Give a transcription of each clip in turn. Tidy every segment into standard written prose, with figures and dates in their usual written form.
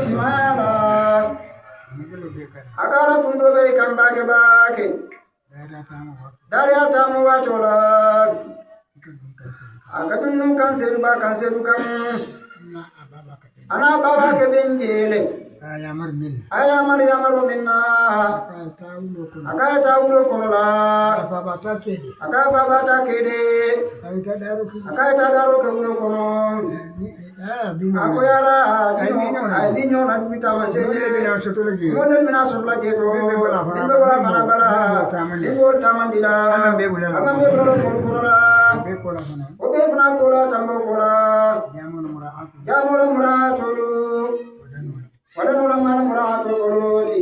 simala akara fundo be kambake bake dari atamu watola akadunu kanseru ba kanseru kam ana baba ke benjele ayamar minna akaya tawulo kola akaya baba ta kede akaya tadaro ke ulo kono akoyara adinyo na bita maseje mone mina sotla jeto nimbe wala bana bala nimbo tamandila ambe bolo kola obe fana kola tambo kola jamono mura tolu wadano la mara mura to soloti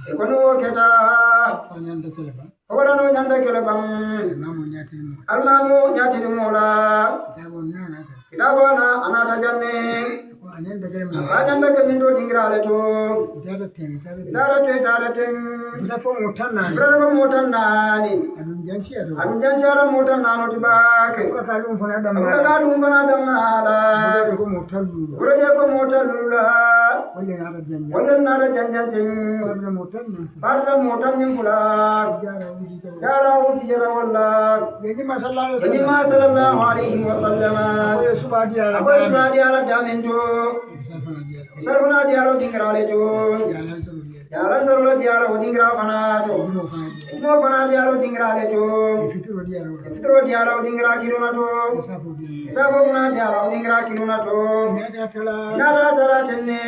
ekono keta wadano nyanda kele bam almamu nyati mola kidabona anata janne ajanda ke mindo dingrale to dara ten bravo motanani adun jansiara motanano tibake kalum fana damala goroje ko motalula wolle nara janjanten barra motan nim fula jara wuti jara walla yeji ma sallallahu alaihi wasallam akoy subhadi ala damento sarvana diaro dingrale to jalan sarula diaro dingra fana to mo fana diaro dingrale to fitro diaro dingra kilona to sabo fana diaro dingra kilona to nada tara tenne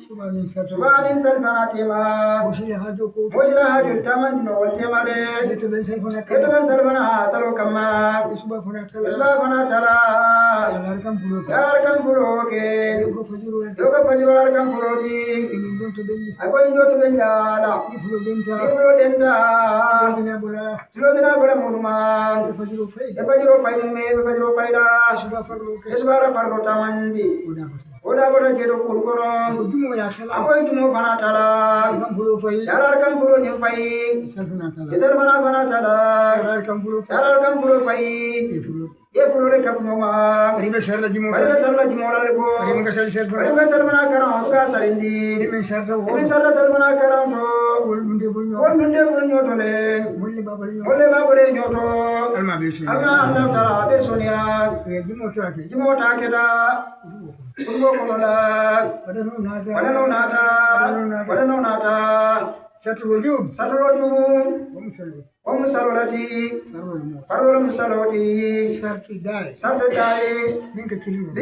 subhanin sarfana tema moshila haju taman no temale keto ben sarfana salo kama isba fana tara yalar kam fulo ke yoga fajiro arkam fuloti akoy ndoto bendala iflo denta tilodina bola muluma fajiro fay mume fajiro fayda esbara farlo tamandi oda boda jedo kurkono akoy tumo fana tala yalar kam fulo nyem fay esal fana tala yalar kam fulo fay ye fulore kafnoma ribe sarla jimola ko ribe sarla kara hoka sarindi ribe sarla kara to wolunde bul nyoto le molle babale nyoto alma Allah tara be sonia jimota keda kurgo konola wadano nata satwujub ومسلولتي فرول مسلولتي شرط داي لينك كيلو